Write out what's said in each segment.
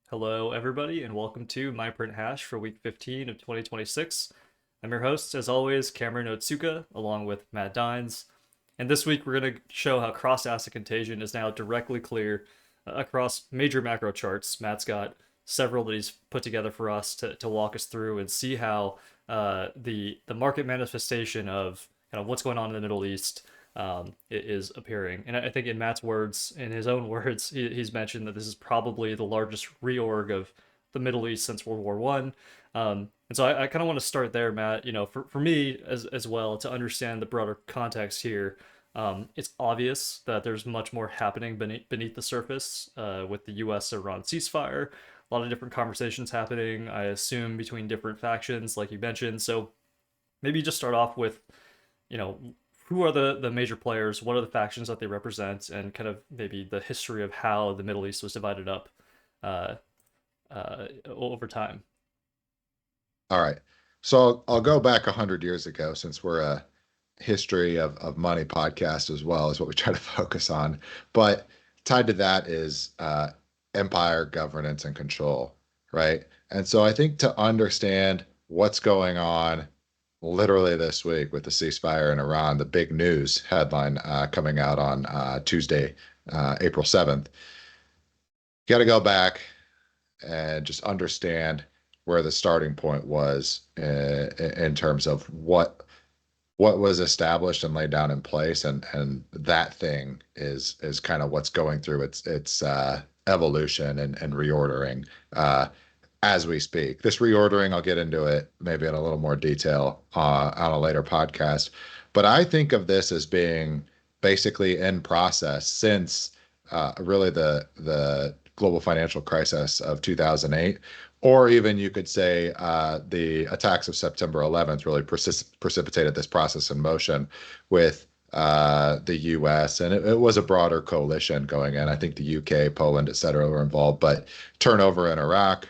Hello, everybody, and welcome to My Print Hash for week 15 of 2026. I'm your host, as always, Cameron Otsuka, along with Matt Dines. And this week, we're going to show how cross-asset contagion is now directly clear across major macro charts. Matt's got several that he's put together for us to walk us through and see how the market manifestation of kind of what's going on in the Middle East is appearing. And I think in Matt's words, in his own words, he's mentioned that this is probably the largest reorg of the Middle East since World War One. And so I kind of want to start there, Matt. For me as well to understand the broader context here. It's obvious that there's much more happening beneath the surface with the U.S. Iran ceasefire. A lot of different conversations happening, I assume, between different factions, like you mentioned. So maybe just start off with you know who are the major players, what are the factions that they represent, and kind of maybe the history of how the Middle East was divided up uh, over time. All right. So I'll go back 100 years ago since we're a history of money podcast as well is what we try to focus on. But tied to that is empire governance and control, right? And so I think to understand what's going on literally this week with the ceasefire in Iran, the big news headline coming out on Tuesday, April 7th, you got to go back and just understand where the starting point was in terms of what was established and laid down in place, and that thing is kind of what's going through its evolution and reordering as we speak. This reordering, I'll get into it maybe in a little more detail on a later podcast, but I think of this as being basically in process since really the global financial crisis of 2008, or even you could say the attacks of September 11th really precipitated this process in motion with the U.S. and it was a broader coalition going in. I think the U.K., Poland, et cetera, were involved, but turnover in Iraq,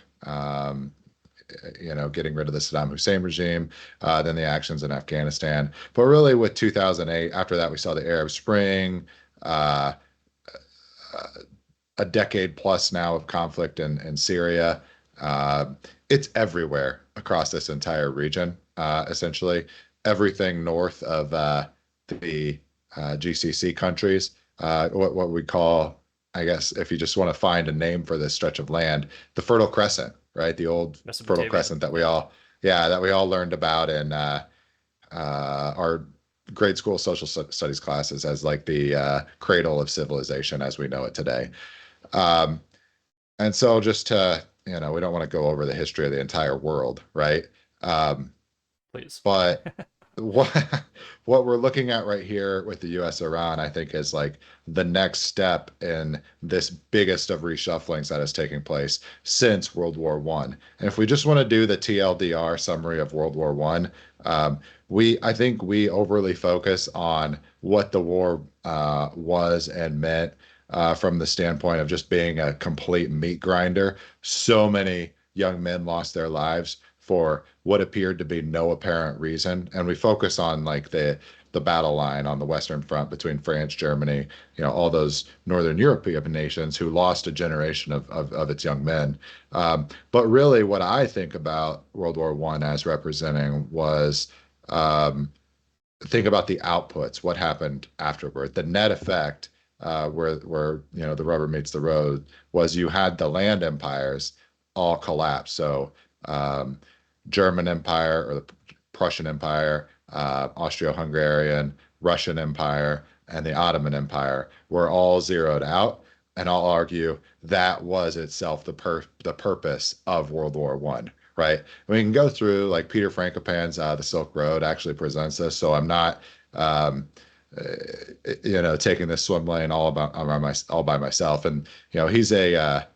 getting rid of the Saddam Hussein regime, then the actions in Afghanistan. But really, with 2008, after that, we saw the Arab Spring. Uh, a decade plus now of conflict in Syria. Uh, it's everywhere across this entire region, essentially. Everything north of the GCC countries, what we call, I guess, if you just want to find a name for this stretch of land, the Fertile Crescent, right? The old Fertile Mesopotamia. Crescent that we all learned about in our grade school social studies classes as like the cradle of civilization as we know it today. Um, and so just to, we don't want to go over the history of the entire world, right? Um, Please. but what what we're looking at right here with the U.S. Iran, I think, is like the next step in this biggest of reshufflings that is taking place since World War One. And if we just want to do the TLDR summary of World War One, I think we overly focus on what the war was and meant from the standpoint of just being a complete meat grinder. So many young men lost their lives for what appeared to be no apparent reason, and we focus on like the battle line on the Western Front between France, Germany, all those Northern European nations who lost a generation of its young men. But really, what I think about World War One as representing was um, think about the outputs, what happened afterward, the net effect, where the rubber meets the road, was you had the land empires all collapse. So um, German Empire or the Prussian Empire, Austro-Hungarian, Russian Empire, and the Ottoman Empire were all zeroed out. And I'll argue that was itself the purpose of World War One, right? We can go through like Peter Frankopan's The Silk Road actually presents this, so I'm not um, taking this swim lane all by myself. And he's a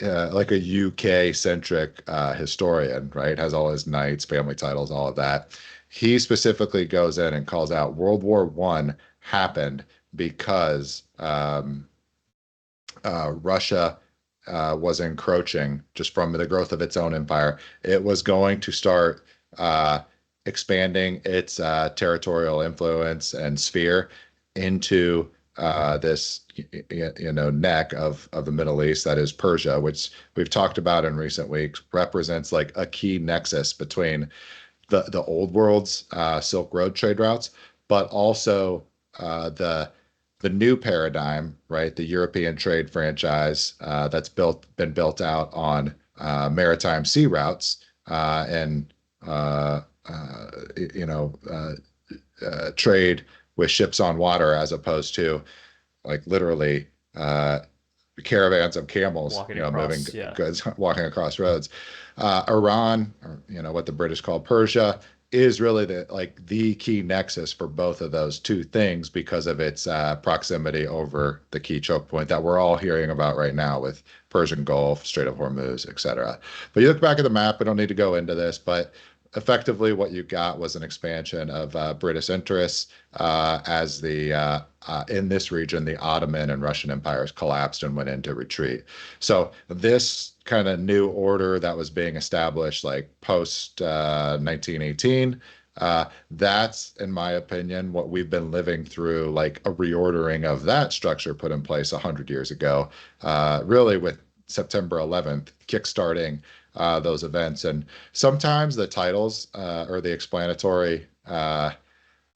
like a UK centric historian, right? Has all his knights, family titles, all of that. He specifically goes in and calls out World War One happened because Russia was encroaching just from the growth of its own empire. It was going to start uh, expanding its territorial influence and sphere into this neck of the Middle East, that is Persia, which we've talked about in recent weeks, represents like a key nexus between the old world's Silk Road trade routes, but also the new paradigm, right? The European trade franchise that's been built out on maritime sea routes and you know trade with ships on water as opposed to like literally caravans of camels, Walking moving across, yeah. goods, walking across roads. Iran, or what the British call Persia, is really the key nexus for both of those two things because of its proximity over the key choke point that we're all hearing about right now with Persian Gulf, Strait of Hormuz, etc. But you look back at the map, we don't need to go into this, but effectively what you got was an expansion of British interests as the in this region, the Ottoman and Russian empires collapsed and went into retreat. So this kind of new order that was being established, like post 1918, that's, in my opinion, what we've been living through, like a reordering of that structure put in place 100 years ago, really with September 11th kickstarting those events. And sometimes the titles or the explanatory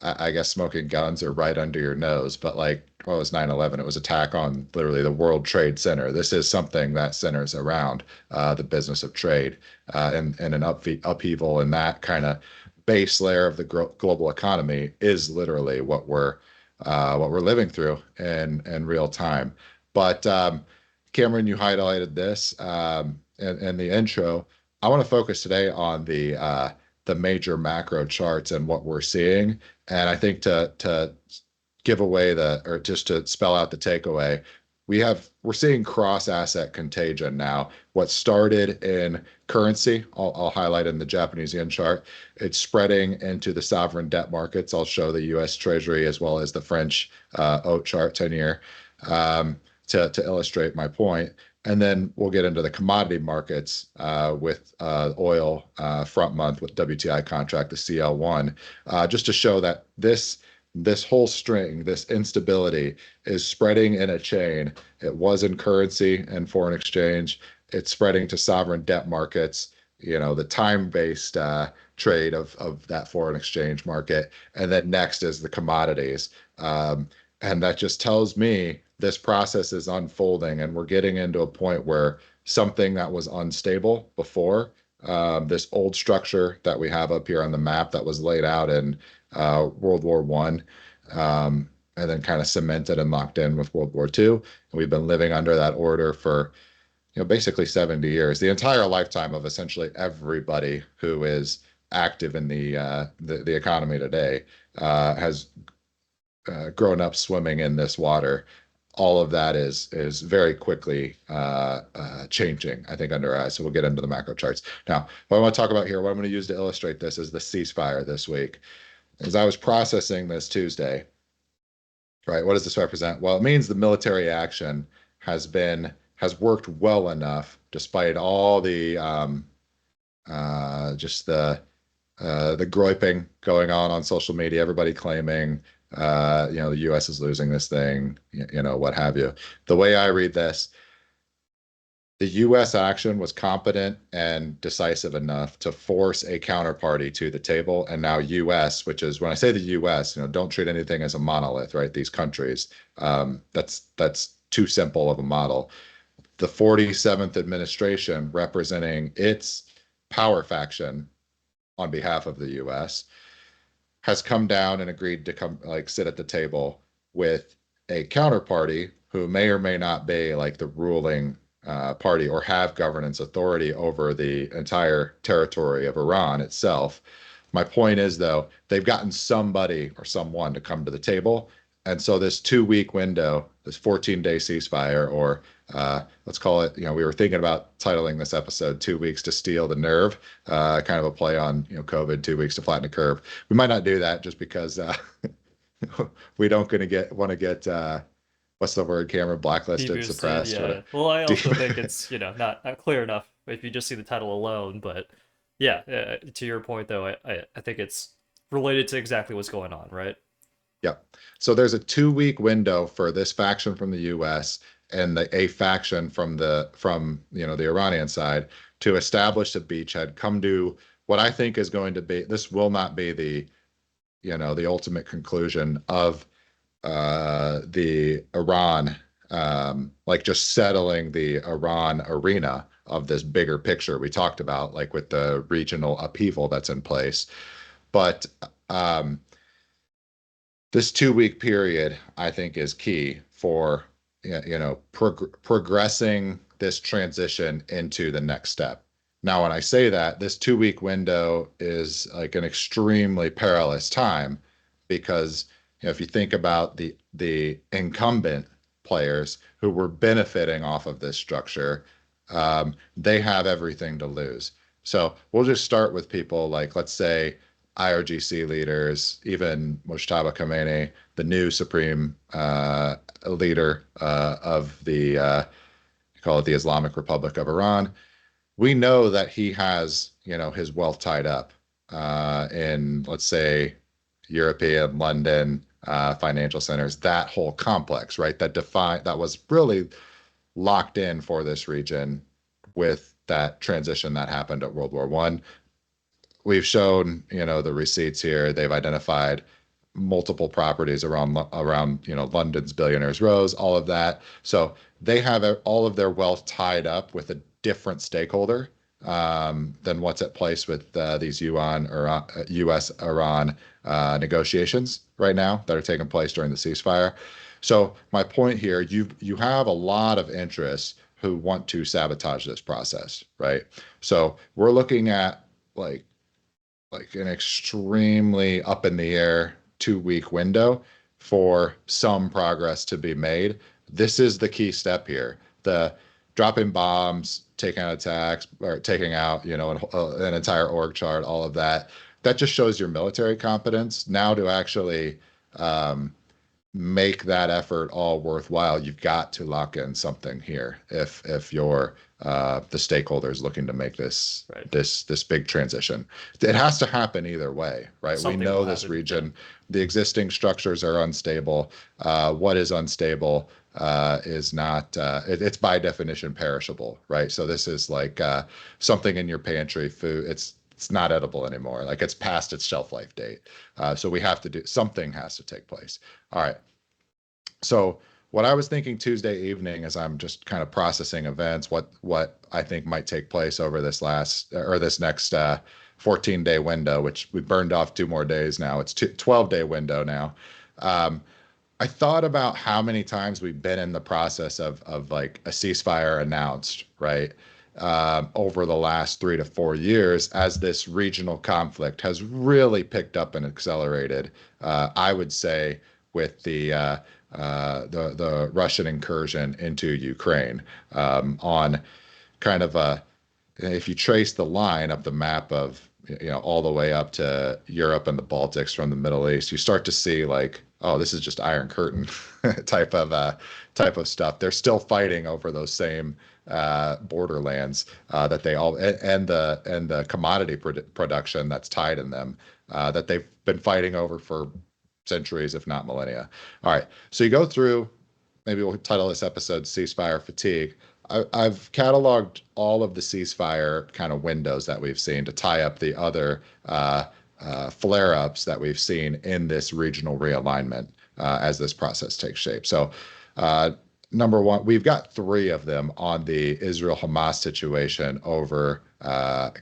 I guess smoking guns are right under your nose, but like, what was 9/11? It was attack on literally the World Trade Center. This is something that centers around the business of trade and an upheaval in that kind of base layer of the global economy is literally what we're living through in real time. But Cameron, you highlighted this in the intro. I want to focus today on the major macro charts and what we're seeing. And I think to give away or just to spell out the takeaway, we're seeing cross asset contagion now. What started in currency, I'll highlight in the Japanese yen chart, it's spreading into the sovereign debt markets. I'll show the U.S. Treasury as well as the French OAT chart 10-year to illustrate my point. And then we'll get into the commodity markets with oil front month with WTI contract, the CL1, just to show that this whole string, this instability is spreading in a chain. It was in currency and foreign exchange. It's spreading to sovereign debt markets, the time-based trade of that foreign exchange market. And then next is the commodities. And that just tells me this process is unfolding and we're getting into a point where something that was unstable before, this old structure that we have up here on the map that was laid out in World War One, and then kind of cemented and locked in with World War II. And we've been living under that order for basically 70 years, the entire lifetime of essentially everybody who is active in the economy today has grown up swimming in this water. All of that is very quickly changing, I think, under our eyes. So we'll get into the macro charts. Now, what I want to talk about here, what I'm going to use to illustrate this is the ceasefire this week. As I was processing this Tuesday, right, what does this represent? Well, it means the military action has worked well enough, despite all the just the groping going on social media, everybody claiming the U.S. is losing this thing, what have you. The way I read this, the U.S. action was competent and decisive enough to force a counterparty to the table. And now U.S., which is, when I say the U.S., don't treat anything as a monolith, right? These countries, that's too simple of a model. The 47th administration, representing its power faction on behalf of the U.S., has come down and agreed to sit at the table with a counterparty who may or may not be like the ruling party or have governance authority over the entire territory of Iran itself. My point is, though, they've gotten somebody or someone to come to the table. And so this 2-week window, this 14-day ceasefire, or let's call it, we were thinking about titling this episode 2 weeks to steal the nerve, kind of a play on, COVID, 2 weeks to flatten the curve. We might not do that just because we don't want to get what's the word, Cameron? Blacklisted, Deboosted, suppressed, yeah. or Well, I also think it's, not clear enough if you just see the title alone, but yeah, to your point though, I think it's related to exactly what's going on, right? Yep. So there's a 2 week window for this faction from the U.S. and a faction from the Iranian side to establish a beachhead, come to what I think is going to be. This will not be the ultimate conclusion of the Iran, like just settling the Iran arena of this bigger picture we talked about, like with the regional upheaval that's in place. But um, this 2 week period, I think, is key for progressing this transition into the next step. Now, when I say that, this 2 week window is like an extremely perilous time because if you think about the incumbent players who were benefiting off of this structure, they have everything to lose. So we'll just start with people like, let's say, IRGC leaders, even Mojtaba Khomeini, the new supreme leader of call it the Islamic Republic of Iran. We know that he has, his wealth tied up in, let's say, European, London financial centers, that whole complex, right? That was really locked in for this region with that transition that happened at World War One. We've shown, the receipts here. They've identified multiple properties around London's Billionaires Rows, all of that. So they have all of their wealth tied up with a different stakeholder than what's at place with these U.S. Iran negotiations right now that are taking place during the ceasefire. So my point here, you have a lot of interests who want to sabotage this process, right? So we're looking at like an extremely up in the air 2 week window for some progress to be made. This is the key step here. The dropping bombs, taking out attacks, or taking out, an entire org chart, all of that. That just shows your military competence. Now to actually make that effort all worthwhile, you've got to lock in something here if you're the stakeholders looking to make this Right. this big transition. It has to happen either way, right? We Something know will this happen. Yeah. region, the existing structures are unstable. What is unstable is not it's by definition perishable, right? So this is like something in your pantry food. It's not edible anymore. Like it's past its shelf life date. So we have to do something has to take place. All right. So what I was thinking Tuesday evening as I'm just kind of processing events, what I think might take place over this next 14-day window, which we burned off 2 more days now. It's 12-day window now. I thought about how many times we've been in the process of like a ceasefire announced, right? Over the last 3 to 4 years, as this regional conflict has really picked up and accelerated, I would say with the Russian incursion into Ukraine, on kind of if you trace the line up the map of all the way up to Europe and the Baltics from the Middle East, you start to see like, oh, this is just Iron Curtain type of stuff. They're still fighting over those same borderlands that they all and the commodity production that's tied in them that they've been fighting over for centuries, if not millennia. All right, so you go through. Maybe we'll title this episode "Ceasefire Fatigue." I've cataloged all of the ceasefire kind of windows that we've seen to tie up the other flare-ups that we've seen in this regional realignment as this process takes shape. So, number one, we've got 3 of them on the Israel-Hamas situation over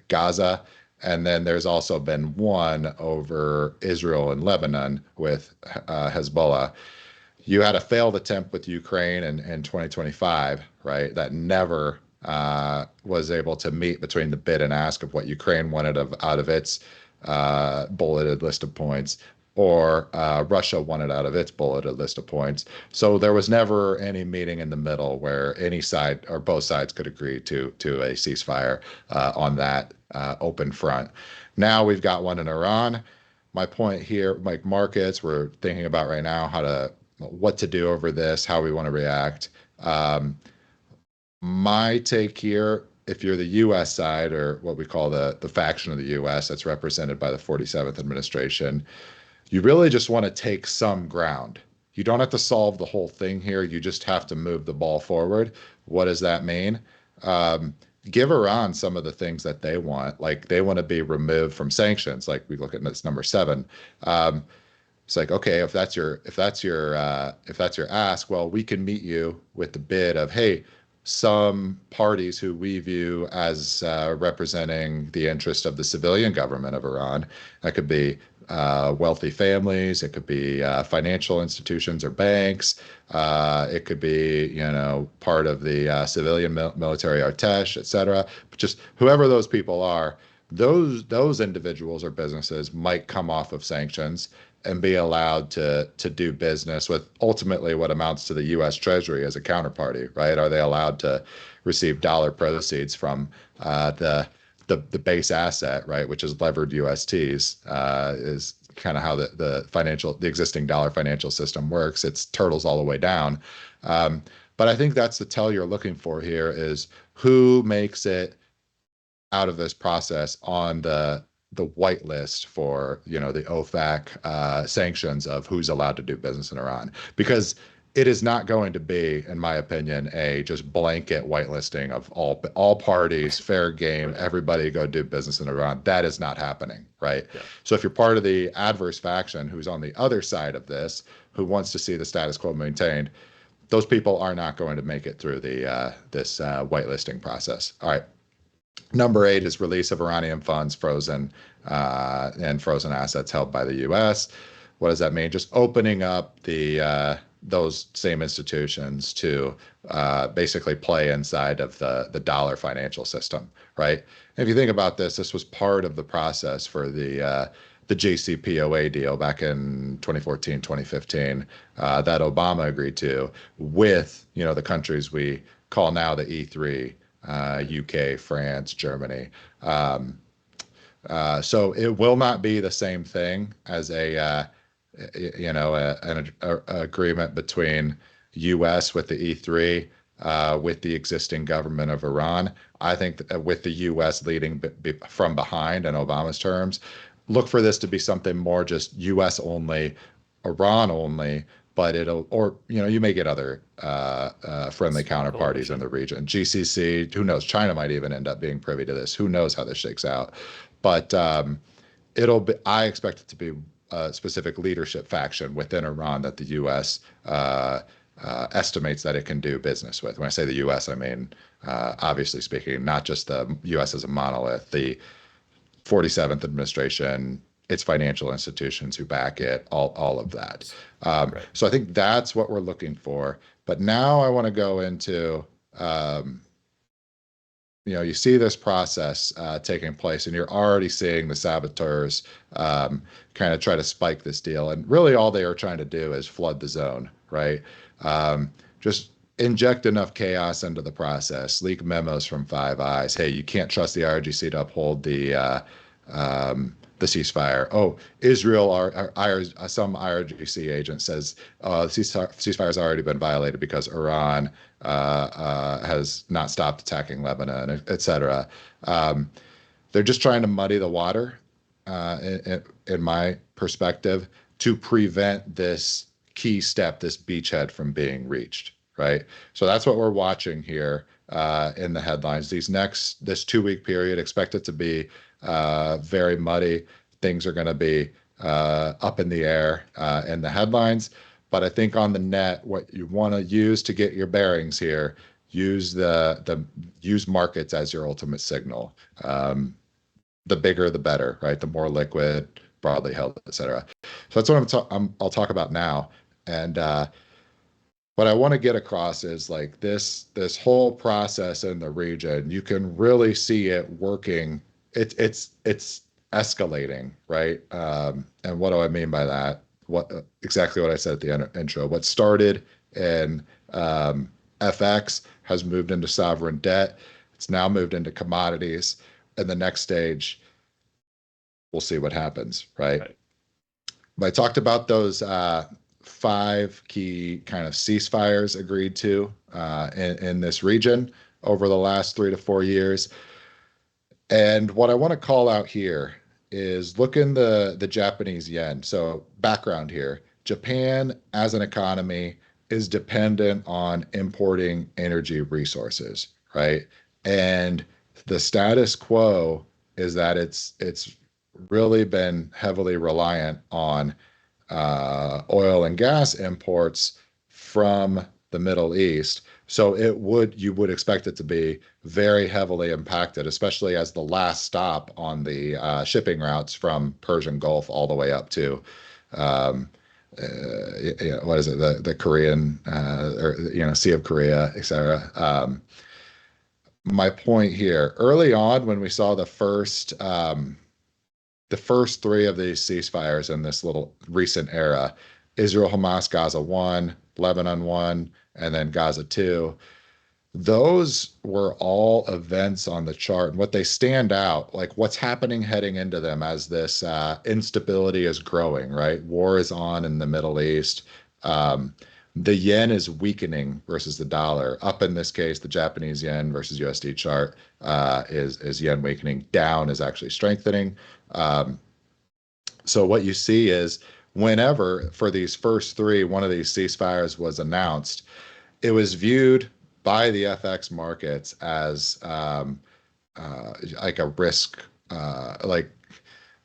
Gaza. And then there's also been one over Israel and Lebanon with Hezbollah. You had a failed attempt with Ukraine in 2025, right? That never was able to meet between the bid and ask of what Ukraine wanted out of its bulleted list of points, or Russia wanted out of its bulleted list of points. So there was never any meeting in the middle where any side or both sides could agree to a ceasefire on that open front. Now we've got one in Iran. My point here, like markets, we're thinking about right now what to do over this, how we want to react. My take here, if you're the U.S. side, or what we call the faction of the U.S. that's represented by the 47th administration, You really just want to take some ground. You don't have to solve the whole thing here. You just have to move the ball forward. What does that mean? Um, Give Iran some of the things that they want. Like they want to be removed from sanctions. Like we look at this number seven. Um, it's like, okay, if that's your ask, well, we can meet you with the bid of, hey, some parties who we view as representing the interest of the civilian government of Iran. That could be wealthy families, it could be financial institutions or banks, it could be, part of the civilian military artesh, et cetera. But just whoever those people are, those individuals or businesses might come off of sanctions and be allowed to do business with ultimately what amounts to the U.S. Treasury as a counterparty, right? Are they allowed to receive dollar proceeds from the base asset, right, which is levered USTs, is kind of how the existing dollar financial system works. It's turtles all the way down. But I think that's the tell you're looking for here is who makes it out of this process on the whitelist for the OFAC sanctions of who's allowed to do business in Iran, because it is not going to be, in my opinion, a just blanket whitelisting of all parties, fair game, Right. everybody go do business in Iran. That is not happening, right? Yeah. So if you're part of the adverse faction who's on the other side of this, who wants to see the status quo maintained, those people are not going to make it through the this whitelisting process. All right. Number eight is release of Iranian funds frozen and frozen assets held by the U.S. What does that mean? Just opening up those same institutions to basically play inside of the dollar financial system, right? And if you think about this, this was part of the process for the JCPOA deal back in 2014, 2015 that Obama agreed to with the countries we call now the E3, UK, France, Germany. Um, so it will not be the same thing as an agreement between U.S. with the E3 with the existing government of Iran. I think that with the U.S. leading from behind in Obama's terms, look for this to be something more just U.S. only, Iran only, but you may get other friendly Small counterparties in coalition. the region. GCC, who knows? China might even end up being privy to this. Who knows how this shakes out? But I expect it to be a specific leadership faction within Iran that the U.S. Estimates that it can do business with. When I say the U.S., I mean, obviously speaking, not just the U.S. as a monolith, the 47th administration, its financial institutions who back it, all of that. Right. So I think that's what we're looking for. But now I want to go into, you see this process taking place, and you're already seeing the saboteurs kind of try to spike this deal. And really, all they are trying to do is flood the zone, right? Just inject enough chaos into the process, leak memos from Five Eyes. Hey, you can't trust the IRGC to uphold the ceasefire. Oh, Israel, some IRGC agent says the ceasefire has already been violated because Iran has not stopped attacking Lebanon, et cetera. They're just trying to muddy the water, in my perspective, to prevent this key step, this beachhead, from being reached. Right. So that's what we're watching here in the headlines. This 2 week period, expect it to be very muddy. Things are going to be up in the air in the headlines. But I think on the net, what you want to use to get your bearings here, use use markets as your ultimate signal. The bigger, the better, right? The more liquid, broadly held, et cetera. So that's what I'll talk about now. And what I want to get across is like this whole process in the region, you can really see it working. It's escalating, right? And what do I mean by that? Exactly what I said at the intro. What started in FX has moved into sovereign debt. It's now moved into commodities. And the next stage, we'll see what happens, right? Right. But I talked about those five key kind of ceasefires agreed to in this region over the last 3 to 4 years. And what I want to call out here is look in the Japanese yen. So background here. Japan as an economy is dependent on importing energy resources, right? And the status quo is that it's really been heavily reliant on oil and gas imports from the Middle East. So you would expect it to be very heavily impacted, especially as the last stop on the shipping routes from Persian Gulf all the way up to um, what is it, the Korean or Sea of Korea, etc. My point here, early on when we saw the first three of these ceasefires in this little recent era, Israel, Hamas, Gaza 1, Lebanon 1, and then Gaza 2, those were all events on the chart. And what they stand out, like what's happening heading into them as this instability is growing, right? War is on in the Middle East. Um, the yen is weakening versus the dollar. Up in this case, the Japanese yen versus USD chart is yen weakening. Down is actually strengthening. Um, so what you see is whenever for these first three, one of these ceasefires was announced, it was viewed by the FX markets as like a risk, like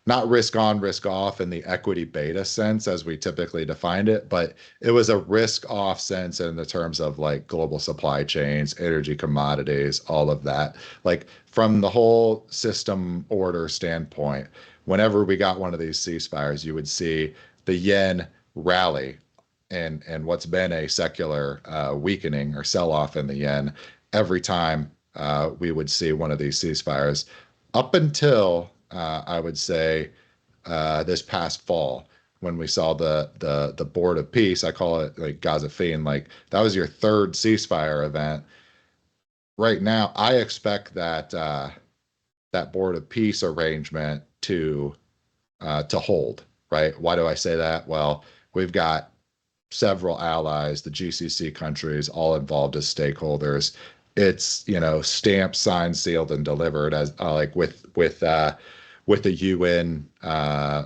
not risk on, risk off in the equity beta sense as we typically defined it, but it was a risk off sense in the terms of like global supply chains, energy commodities, all of that. Like from the whole system order standpoint, whenever we got one of these ceasefires, you would see the yen rally and what's been a secular weakening or sell off in the yen every time we would see one of these ceasefires up until I would say this past fall when we saw the board of peace. I call it like Gaza Fiend, like that was your third ceasefire event. Right now, I expect that that board of peace arrangement to hold. Right? Why do I say that? Well, we've got several allies, the GCC countries, all involved as stakeholders. It's stamped, signed, sealed, and delivered as like with the UN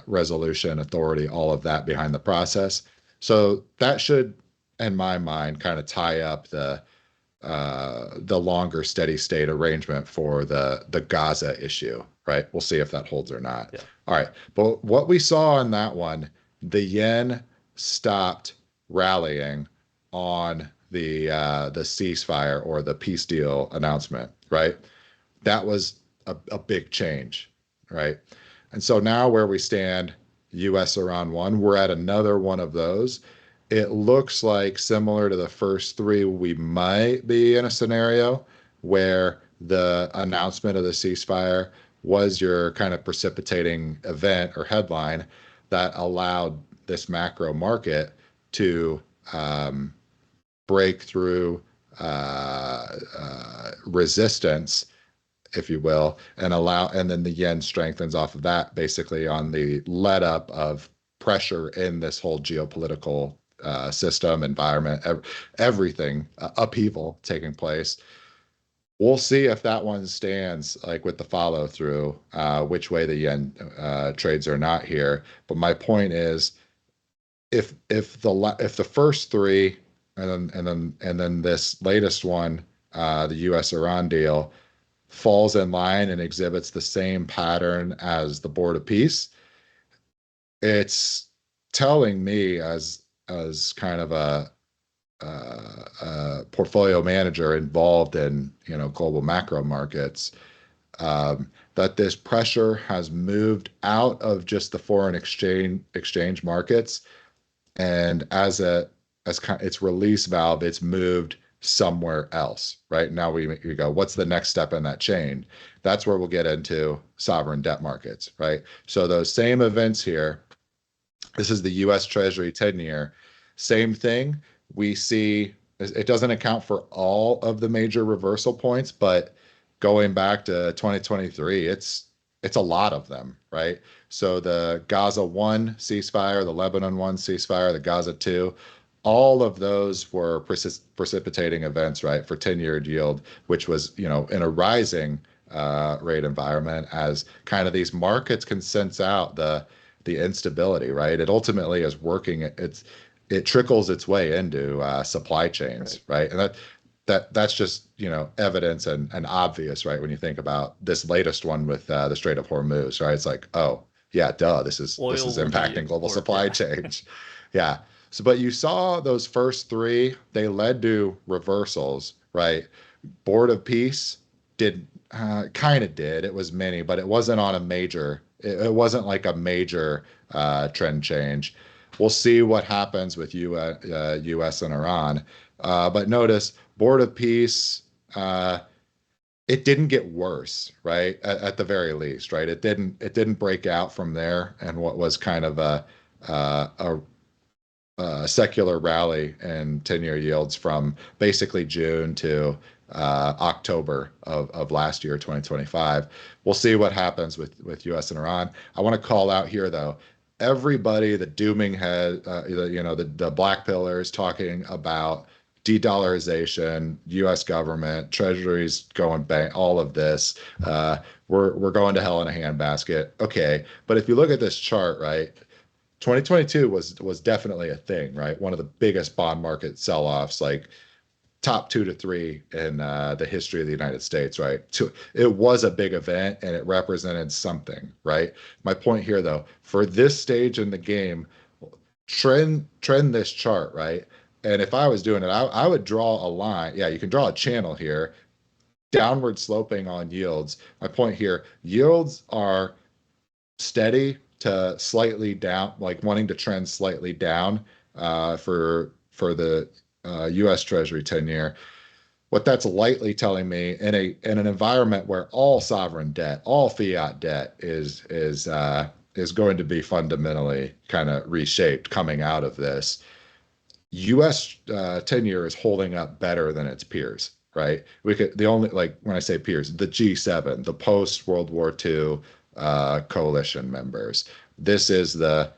resolution authority, all of that behind the process. So that should, in my mind, kind of tie up the longer steady state arrangement for the Gaza issue, right? We'll see if that holds or not. Yeah. All right, but what we saw on that one, the yen stopped rallying on the ceasefire or the peace deal announcement, right? That was a big change, right? And so now where we stand, U.S. Iran one, we're at another one of those. It looks like similar to the first three, we might be in a scenario where the announcement of the ceasefire was your kind of precipitating event or headline that allowed this macro market to break through resistance, if you will, and then the yen strengthens off of that basically on the let up of pressure in this whole geopolitical system, environment, everything, upheaval taking place. We'll see if that one stands like with the follow through, which way the yen trades or not here. But my point is, if the first three and then this latest one, the U.S. Iran deal, falls in line and exhibits the same pattern as the Board of Peace, it's telling me as kind of a portfolio manager involved in global macro markets, that this pressure has moved out of just the foreign exchange markets, and its release valve, it's moved somewhere else. Right now, we go, what's the next step in that chain? That's where we'll get into sovereign debt markets, right? So those same events here. This is the U.S. Treasury 10-year. Same thing. We see it doesn't account for all of the major reversal points, but going back to 2023, it's a lot of them, right? So the Gaza 1 ceasefire, the Lebanon 1 ceasefire, the Gaza 2, all of those were precipitating events, right, for 10-year yield, which was, in a rising rate environment as kind of these markets can sense out the instability, right? It ultimately is working. It trickles its way into supply Right. chains, right? And that's just evidence and obvious, right? When you think about this latest one with the Strait of Hormuz, right? It's like, oh yeah, duh, this is Oil will be impacting global import. supply Yeah. change. Yeah. So, but you saw those first three, they led to reversals, right? Board of Peace did kind of did. It was mini, but it wasn't on a major. It wasn't like a major trend change. We'll see what happens with U.S. and Iran. But notice Board of Peace. It didn't get worse, right? At the very least, right? It didn't break out from there, and what was kind of a secular rally in 10-year yields from basically June to October of last year, 2025. We'll see what happens with U.S. and Iran. I want to call out here, though, everybody, the dooming head, the black pillars talking about de-dollarization, U.S. government, treasuries going bank, all of this. We're going to hell in a handbasket. Okay, but if you look at this chart, right? 2022 was definitely a thing, right? One of the biggest bond market sell-offs, like top 2 to 3 in the history of the United States, right? So it was a big event and it represented something, right? My point here, though, for this stage in the game, trend this chart, right? And if I was doing it, I would draw a line. Yeah, you can draw a channel here, downward sloping on yields. My point here, yields are steady to slightly down, like wanting to trend slightly down for the U.S. Treasury 10-year. What that's lightly telling me in an environment where all sovereign debt, all fiat debt is going to be fundamentally kind of reshaped coming out of this. U.S. 10-year is holding up better than its peers, right? We could the only like when I say peers, the G7, the post World War II coalition members. This is the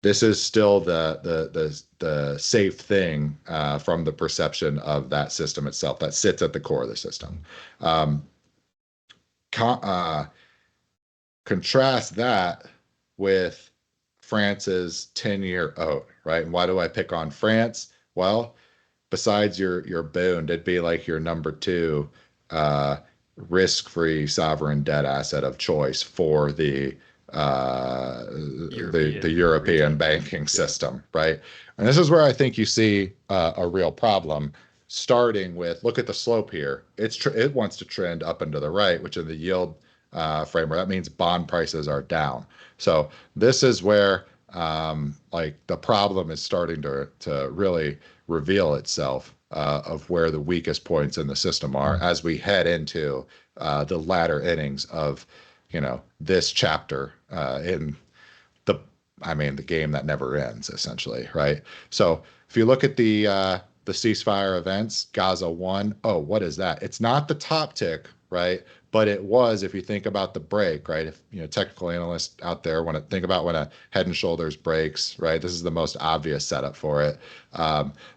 this is still the safe thing from the perception of that system itself that sits at the core of the system. Um, con- uh, Contrast that with France's 10-year oat, right? And why do I pick on France? Well, besides your boon, it'd be like your number two uh, risk-free sovereign debt asset of choice for the European European region. banking Yeah. system, right? And this is where I think you see a real problem. Starting with, look at the slope here. It wants to trend up and to the right, which in the yield framework that means bond prices are down. So this is where like the problem is starting to really reveal itself of where the weakest points in the system are as we head into the latter innings of this chapter in the the game that never ends, essentially, right? So if you look at the ceasefire events, Gaza 1, oh, what is that? It's not the top tick, right? But it was, if you think about the break, right? If technical analysts out there want to think about when a Head and Shoulders breaks, right? This is the most obvious setup for it.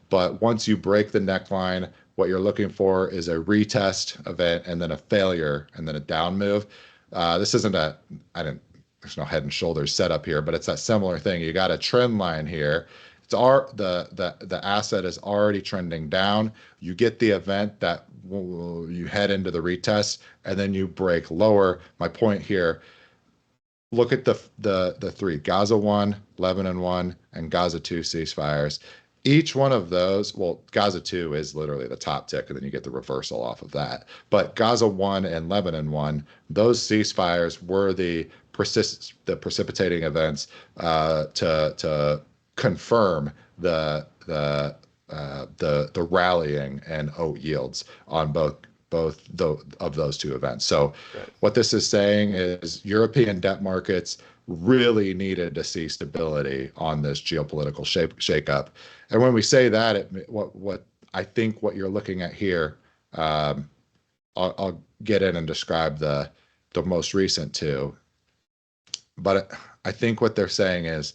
But once you break the neckline, what you're looking for is a retest event and then a failure and then a down move. This isn't a, I didn't, there's no Head and Shoulders setup here, but it's that similar thing. You got a trend line here. The asset is already trending down. You get the event that you head into the retest, and then you break lower. My point here, look at the three: Gaza 1, Lebanon 1, and Gaza 2 ceasefires. Each one of those, well, Gaza 2 is literally the top tick, and then you get the reversal off of that. But Gaza 1 and Lebanon 1, those ceasefires were the precipitating events to confirm the rallying and oat yields on of those two events. So Right. what this is saying is European debt markets really needed to see stability on this geopolitical shakeup. And when we say that, what I think what you're looking at here, um, I'll get in and describe the most recent two. But I think what they're saying is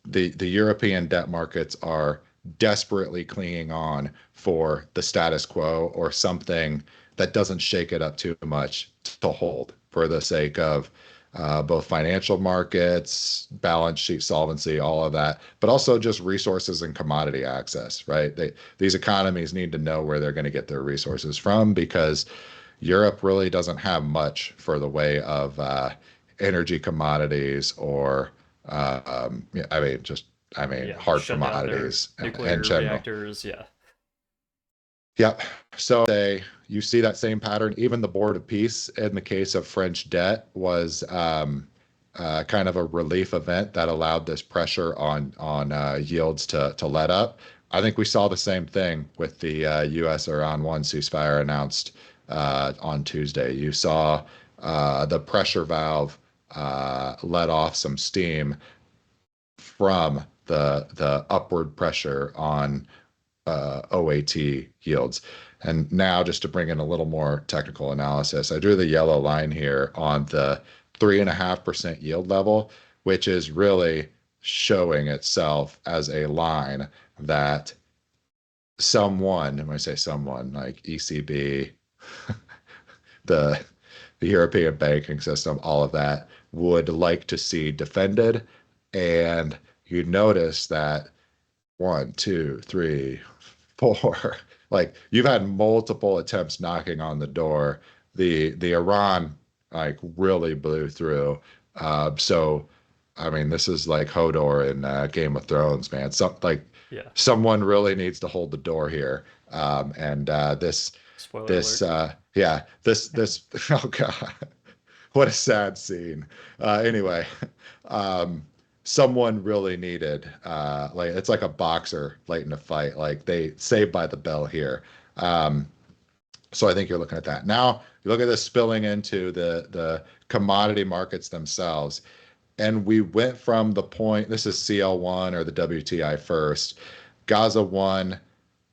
the European debt markets are desperately clinging on for the status quo or something that doesn't shake it up too much to hold for the sake of both financial markets, balance sheet solvency, all of that, but also just resources and commodity access, right? These economies need to know where they're going to get their resources from because Europe really doesn't have much for the way of energy commodities or, Yeah, hard shut down their commodities in nuclear general. reactors. Yeah, Yep. So you see that same pattern. Even the Board of Peace, in the case of French debt, was kind of a relief event that allowed this pressure on yields to let up. I think we saw the same thing with the U.S. Iran one ceasefire announced on Tuesday. You saw the pressure valve let off some steam from the upward pressure on OAT yields. And now, just to bring in a little more technical analysis, I drew the yellow line here on the 3.5% yield level, which is really showing itself as a line that someone, and when I say someone, like ECB, the the European banking system, all of that, would like to see defended. And you notice that one, two, three, four. Like you've had multiple attempts knocking on the door. The Iran like really blew through. So I mean, this is like Hodor in Game of Thrones, man. yeah. Someone really needs to hold the door here. And Spoiler alert. yeah, this oh God, what a sad scene. Anyway, um, someone really needed like it's like a boxer late in a fight. Like they saved by the bell here. Um, so I think you're looking at that. Now you look at this spilling into the commodity markets themselves. And we went from the point, this is CL1 or the WTI first, Gaza 1,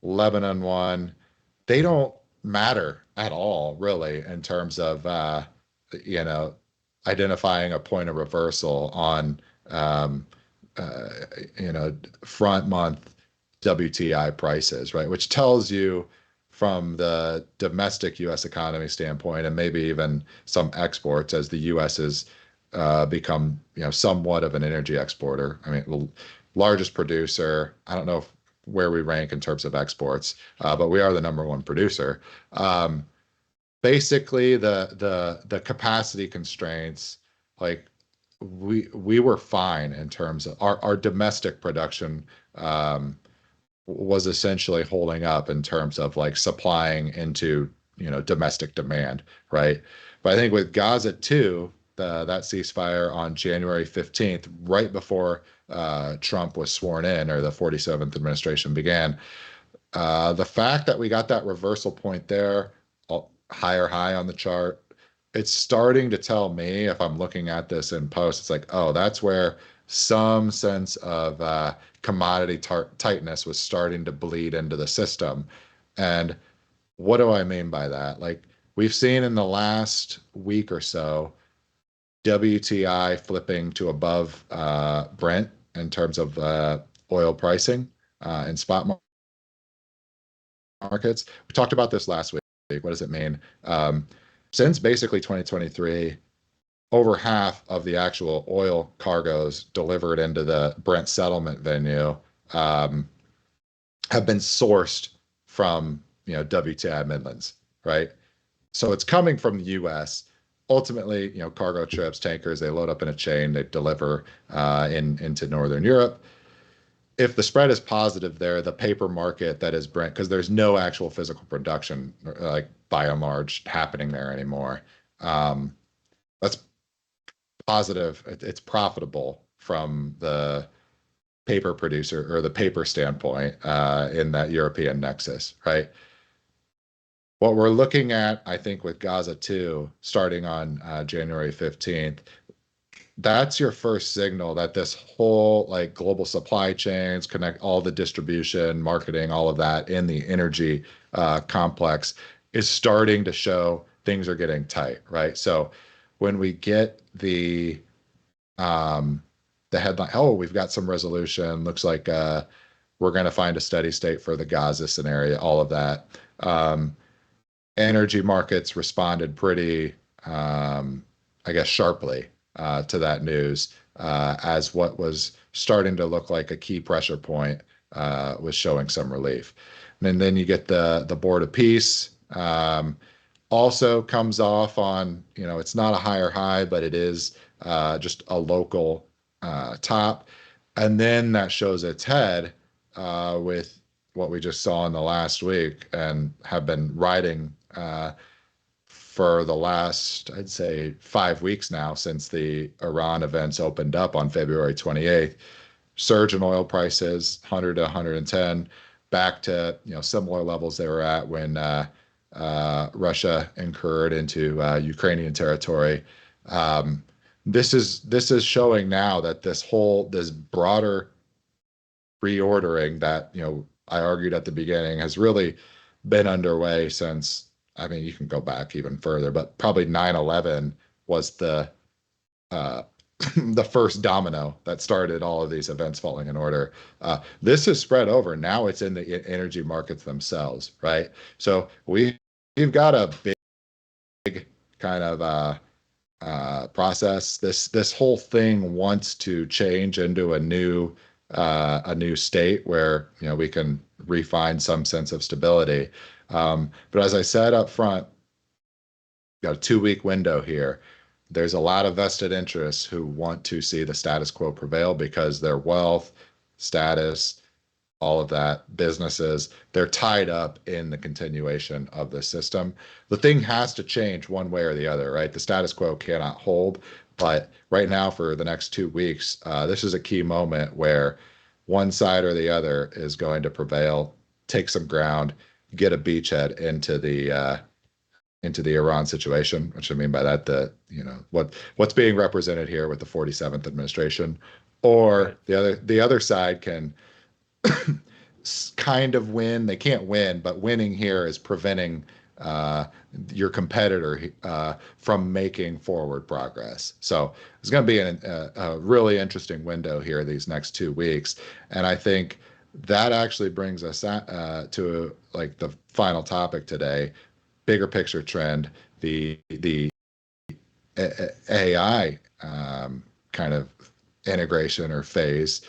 Lebanon 1. They don't matter at all, really, in terms of you know, identifying a point of reversal on um, uh, front month WTI prices, right? Which tells you from the domestic U.S. economy standpoint, and maybe even some exports, as the U.S. has become, somewhat of an energy exporter. I mean, the largest producer. I don't know where we rank in terms of exports, but we are the number one producer. Um, Basically, the capacity constraints, like we were fine in terms of our domestic production um, was essentially holding up in terms of like supplying into domestic demand, right? But I think with Gaza too, that ceasefire on January 15th, right before Trump was sworn in or the 47th administration began, the fact that we got that reversal point there, higher high on the chart, it's starting to tell me if I'm looking at this in post, it's like, oh, that's where some sense of commodity tightness was starting to bleed into the system. And what do I mean by that? Like we've seen in the last week or so, WTI flipping to above Brent in terms of oil pricing in spot markets. We talked about this last week. What does it mean? Since basically 2023, over half of the actual oil cargoes delivered into the Brent settlement venue um, have been sourced from WTI Midlands, right? So it's coming from the U.S. Ultimately, cargo trips, tankers, they load up in a chain, they deliver into Northern Europe. If the spread is positive there, the paper market that is Brent, because there's no actual physical production, like by and large, happening there anymore. Um, that's positive. It's profitable from the paper producer or the paper standpoint in that European nexus, right? What we're looking at, I think, with Gaza too, starting on January 15th, that's your first signal that this whole like global supply chains connect all the distribution, marketing, all of that in the energy complex is starting to show things are getting tight, right? So when we get um, the headline, oh, we've got some resolution, looks like we're going to find a steady state for the Gaza scenario, all of that. Um, Energy markets responded pretty, I guess, sharply to that news as what was starting to look like a key pressure point was showing some relief. And then you get the Board of Peace. Also comes off on, it's not a higher high, but it is just a local top. And then that shows its head with what we just saw in the last week and have been riding for the last, I'd say, 5 weeks now since the Iran events opened up on February 28th. Surge in oil prices, 100 to 110, back to similar levels they were at when Russia incurred into Ukrainian territory. Um, this is showing now that this broader reordering that I argued at the beginning has really been underway since. I mean, you can go back even further, but probably 9/11 was the uh, the first domino that started all of these events falling in order. This is spread over. Now it's in the energy markets themselves, right? So we've got a big kind of process. This whole thing wants to change into a new state where we can refine some sense of stability. But as I said up front, got a 2 week window here. There's a lot of vested interests who want to see the status quo prevail because their wealth, status, all of that, businesses, they're tied up in the continuation of the system. The thing has to change one way or the other, right? The status quo cannot hold. But right now, for the next 2 weeks, this is a key moment where one side or the other is going to prevail, take some ground, get a beachhead into the Iran situation, which I mean by that, what's being represented here with the 47th administration, or Right. the other side can kind of win. They can't win, but winning here is preventing uh, your competitor from making forward progress. So it's going to be a really interesting window here these next 2 weeks, and I think that actually brings us to like the final topic today, bigger picture trend, the AI kind of integration or phase,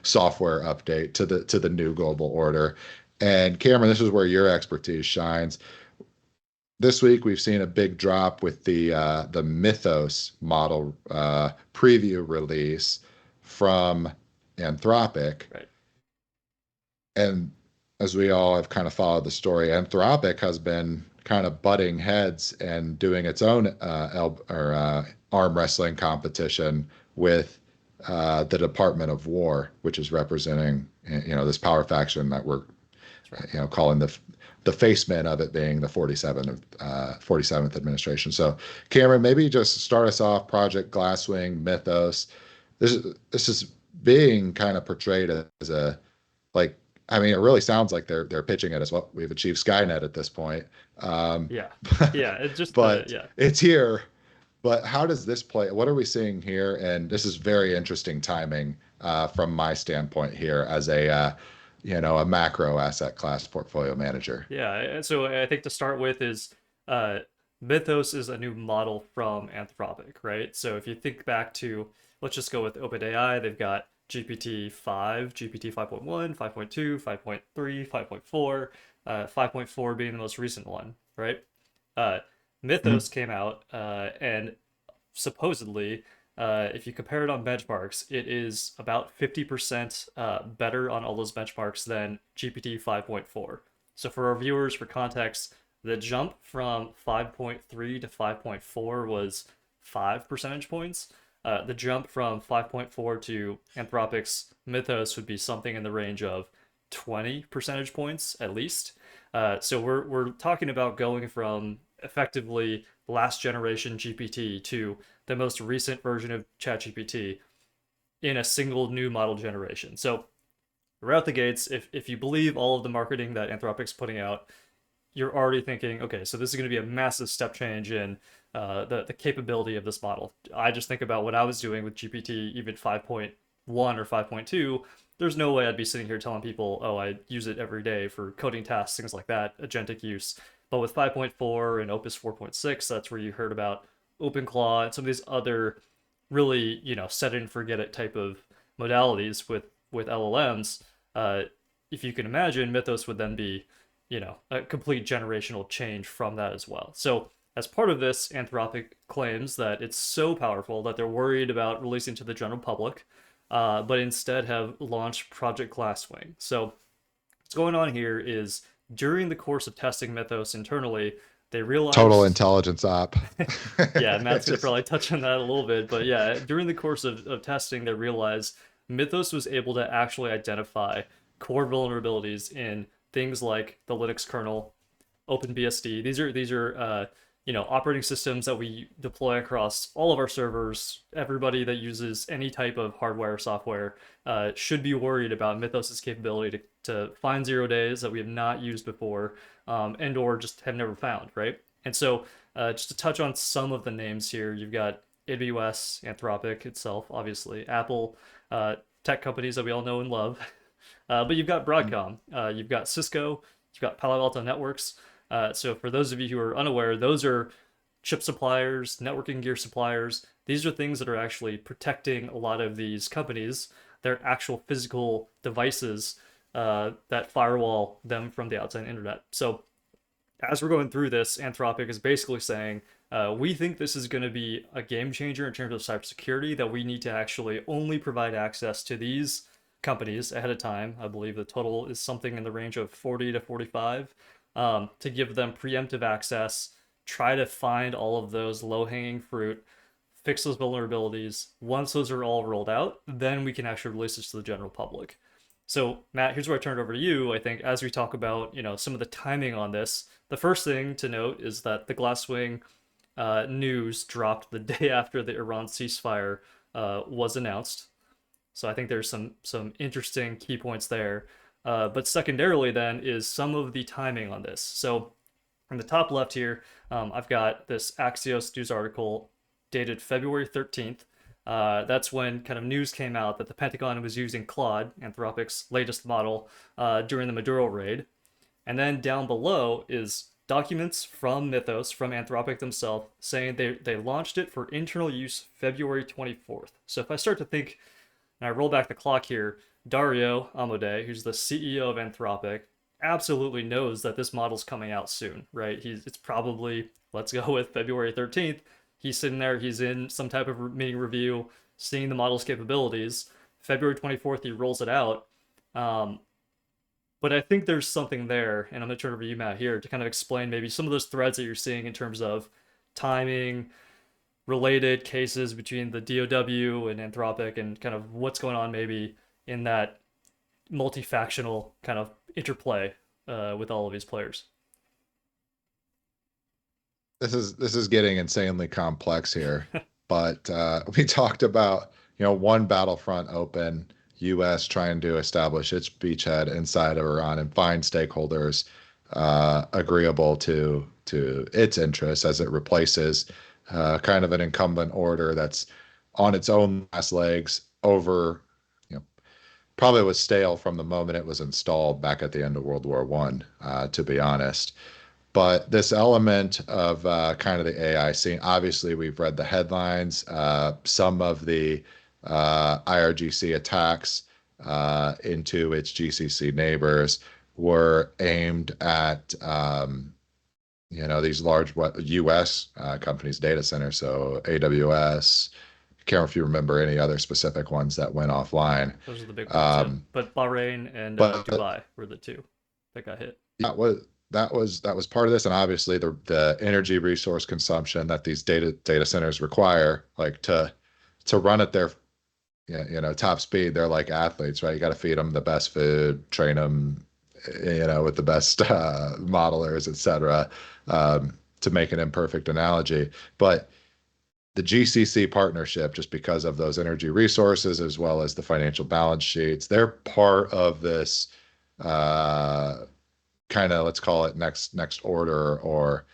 software update to the new global order. And Cameron, this is where your expertise shines. This week we've seen a big drop with the Mythos model preview release from Anthropic. Right. And as we all have kind of followed the story, Anthropic has been kind of butting heads and doing its own arm wrestling competition with the Department of War, which is representing this power faction that we're That's right. calling the faceman of it being the 47th administration. So, Cameron, maybe just start us off. Project Glasswing, Mythos. This is being kind of portrayed as a, like, I mean, it really sounds like they're pitching it as well. We've achieved Skynet at this point, Yeah. Yeah. It's just the but yeah. it's here. But how does this play? What are we seeing here? And this is very interesting timing from my standpoint here as a macro asset class portfolio manager. Yeah. And so I think to start with is uh Mythos is a new model from Anthropic, right? So if you think back to, let's just go with OpenAI, they've got GPT-5, GPT 5.1, 5.2, 5.3, 5.4, 5.4 being the most recent one, right? Uh, Mhm. Mythos came out, and supposedly, if you compare it on benchmarks, it is about 50% better on all those benchmarks than GPT 5.4. So, for our viewers, for context, the jump from 5.3 to 5.4 was 5 percentage points. The jump from 5.4 to Anthropic's Mythos would be something in the range of 20 percentage points at least. So we're talking about going from effectively last generation GPT to the most recent version of ChatGPT in a single new model generation. So right out the gates, if you believe all of the marketing that Anthropic's putting out, you're already thinking, okay, so this is going to be a massive step change in the capability of this model. I just think about what I was doing with GPT even 5.5 5.1 or 5.2, there's no way I'd be sitting here telling people, oh, I use it every day for coding tasks, things like that, agentic use. But with 5.4 and Opus 4.6, that's where you heard about OpenClaw and some of these other really, set it and forget it type of modalities with LLMs. If you can imagine, Mythos would then be, a complete generational change from that as well. So as part of this, Anthropic claims that it's so powerful that they're worried about releasing to the general public, but instead have launched Project Glasswing. So what's going on here is during the course of testing Mythos internally, they Total realized, intelligence op. yeah, Matt's going to Just probably touch on that a little bit, but yeah, during the course of testing, they realized Mythos was able to actually identify core vulnerabilities in things like the Linux kernel, OpenBSD. These are operating systems that we deploy across all of our servers. Everybody that uses any type of hardware or software should be worried about Mythos's capability to find 0 days that we have not used before, and or just have never found, right? And so just to touch on some of the names here, you've got AWS, Anthropic itself, obviously, Apple, tech companies that we all know and love. But you've got Broadcom, you've got Cisco, you've got Palo Alto Networks. So for those of you who are unaware, those are chip suppliers, networking gear suppliers. These are things that are actually protecting a lot of these companies, their actual physical devices that firewall them from the outside internet. So as we're going through this, Anthropic is basically saying, we think this is going to be a game changer in terms of cybersecurity, that we need to actually only provide access to these companies ahead of time. I believe the total is something in the range of 40 to 45, to give them preemptive access, try to find all of those low hanging fruit, fix those vulnerabilities. Once those are all rolled out, then we can actually release this to the general public. So, Matt, here's where I turn it over to you. I think as we talk about, some of the timing on this, the first thing to note is that the Glasswing news dropped the day after the Iran ceasefire was announced. So I think there's some interesting key points there. But secondarily, then, is some of the timing on this. So in the top left here, I've got this Axios news article dated February 13th. That's when kind of news came out that the Pentagon was using Claude, Anthropic's latest model, during the Maduro raid. And then down below is documents from Mythos, from Anthropic themselves, saying they launched it for internal use February 24th. So if I start to think, and I roll back the clock here, Dario Amodei, who's the CEO of Anthropic, absolutely knows that this model's coming out soon, right? It's probably, let's go with February 13th. He's sitting there, he's in some type of meeting review, seeing the model's capabilities. February 24th, he rolls it out. But I think there's something there, and I'm going to turn over to you, Matt, here to kind of explain maybe some of those threads that you're seeing in terms of timing, related cases between the DOW and Anthropic, and kind of what's going on maybe in that multi-factional kind of interplay with all of these players. this is getting insanely complex here. But we talked about, one battlefront open, U.S. trying to establish its beachhead inside of Iran and find stakeholders agreeable to its interests as it replaces kind of an incumbent order that's on its own last legs over, probably was stale from the moment it was installed back at the end of World War One, to be honest. But this element of kind of the AI scene, obviously, we've read the headlines. Some of the IRGC attacks into its GCC neighbors were aimed at, these large U.S. companies' data centers, so AWS. Can't remember if you remember any other specific ones that went offline. Those are the big ones, yeah. But Bahrain and But Dubai were the two that got hit. that was part of this, and obviously the energy resource consumption that these data centers require, like to run at their top speed. They're like athletes, right? You got to feed them the best food, train them, with the best modelers, etc. To make an imperfect analogy, but the GCC partnership, just because of those energy resources as well as the financial balance sheets, they're part of this kind of, let's call it next order, or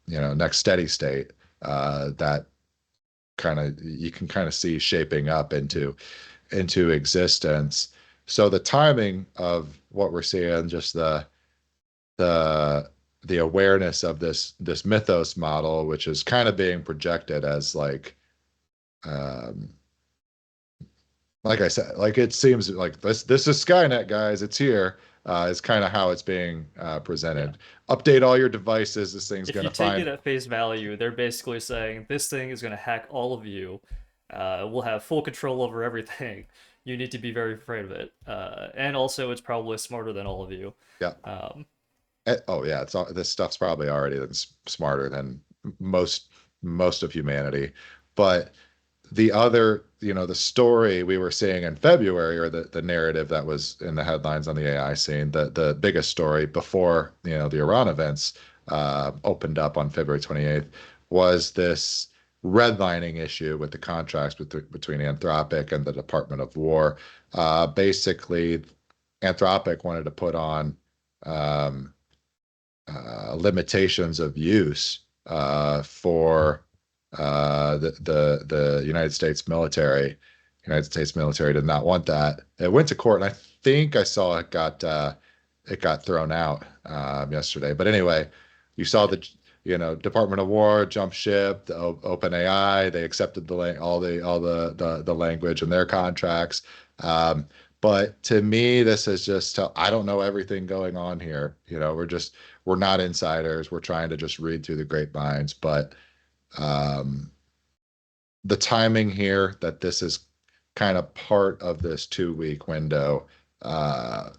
next steady state that kind of you can kind of see shaping up into. into existence. So the timing of what we're seeing, just the the awareness of this mythos model, which is kind of being projected as um, like I said, like it seems like this is Skynet, guys. It's here. Is kind of how it's being Yeah. presented. Update all your devices. This thing's If you gonna take find. it at face value, they're basically saying this thing is going to hack all of you. We'll have full control over everything. You need to be very afraid of it. And also, it's probably smarter than all of you. Yeah. Um, Oh yeah. It's all, this stuff's probably already smarter than most most of humanity. But the other, the story we were seeing in February, or the narrative that was in the headlines on the AI scene, the biggest story before, the Iran events opened up on February 28th, was this redlining issue with the contracts between Anthropic and the Department of War. Basically, Anthropic wanted to put on um, limitations of use for the United States military. United States military did not want that. It went to court, and I think I saw it got thrown out yesterday. But anyway, you saw yeah, the Department of War jump ship, the OpenAI. They accepted the language in their contracts. Um, but to me, this is just I don't know everything going on here. We're not insiders. We're trying to just read through the grapevines, but um, the timing here that this is kind of part of this 2 week window uh,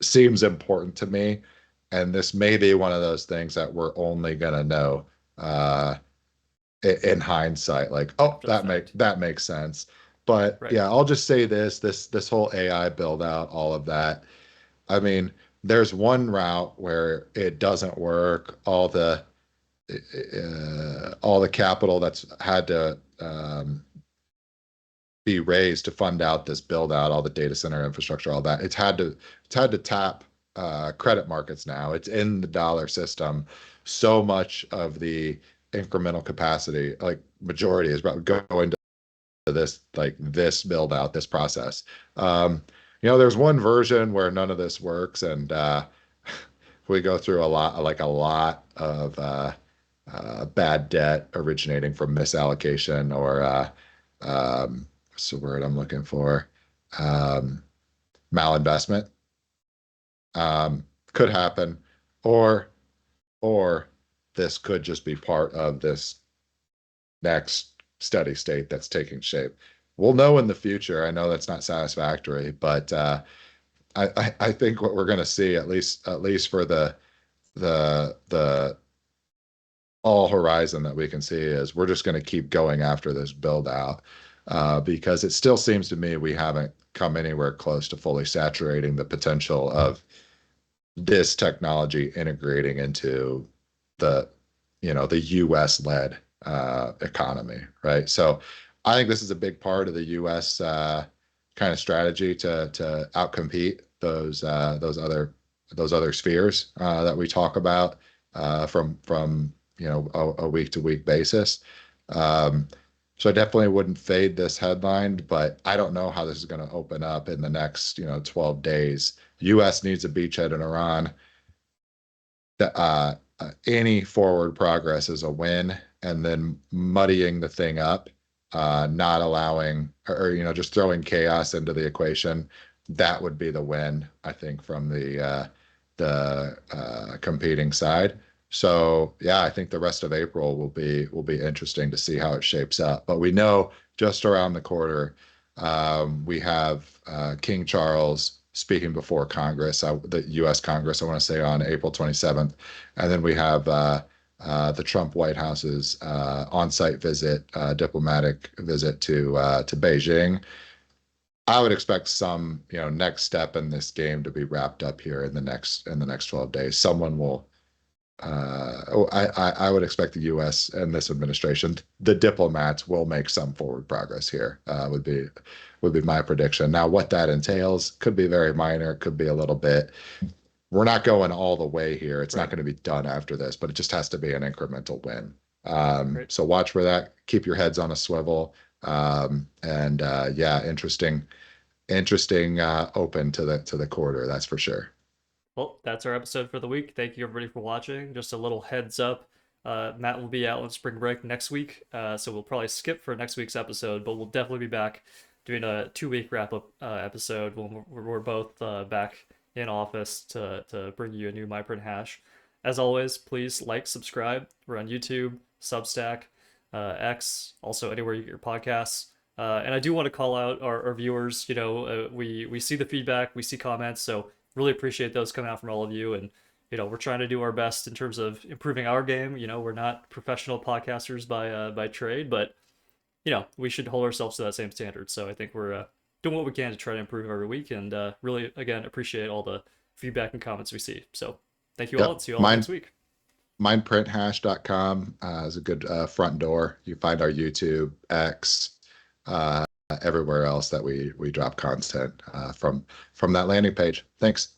seems important to me. And this may be one of those things that we're only going to know uh, in hindsight, like, oh, after the fact. that makes sense. But Right. yeah, I'll just say this whole AI build out, all of that. I mean, there's one route where it doesn't work. All the capital that's had to be raised to fund out this build out, all the data center infrastructure, all that. It's had to tap credit markets now. It's in the dollar system. So much of the incremental capacity, like majority, is about going to this build out, this process. There's one version where none of this works, and we go through a lot of bad debt originating from misallocation or what's the word I'm looking for? Um, Malinvestment. Could happen, or or this could just be part of this next steady state that's taking shape. We'll know in the future. I know that's not satisfactory, but I think what we're going to see, at least for the all horizon that we can see, is we're just going to keep going after this build out because it still seems to me we haven't come anywhere close to fully saturating the potential of this technology integrating into the the U.S. led economy, right? So I think this is a big part of the U.S. Kind of strategy to outcompete those other spheres that we talk about from a week to week basis. Um, so I definitely wouldn't fade this headline, but I don't know how this is going to open up in the next 12 days. U.S. needs a beachhead in Iran. Any forward progress is a win, and then muddying the thing up, not allowing, or just throwing chaos into the equation, that would be the win, I think, from the competing side. So yeah, I think the rest of April will be interesting to see how it shapes up. But we know just around the corner, we have King Charles speaking before Congress, the U.S. Congress, I want to say on April 27th. And then we have the Trump White House's on-site visit, diplomatic visit to Beijing. I would expect some, next step in this game to be wrapped up here in the next 12 days. Someone will. I would expect the U.S. and this administration, the diplomats, will make some forward progress here. Would be my prediction. Now, what that entails could be very minor, could be a little bit. We're not going all the way here. It's not Right. going to be done after this, but it just has to be an incremental win. Right. So watch for that. Keep your heads on a swivel. And yeah, interesting open to the quarter, that's for sure. Well, that's our episode for the week. Thank you everybody for watching. Just a little heads up. Matt will be out on spring break next week, so we'll probably skip for next week's episode, but we'll definitely be back doing a 2 week wrap up episode when we're both back in office to bring you a new MyPrint hash. As always, please like, subscribe. We're on YouTube, Substack, X, also anywhere you get your podcasts. And I do want to call out our viewers. We see the feedback, we see comments, so really appreciate those coming out from all of you. And we're trying to do our best in terms of improving our game. We're not professional podcasters by trade, but we should hold ourselves to that same standard. So I think we're doing what we can to try to improve every week, and really again appreciate all the feedback and comments we see. So thank you all, Yep. and see you all next week. Mindprinthash.com is a good front door. You find our YouTube, X, everywhere else that we drop content from that landing page. Thanks.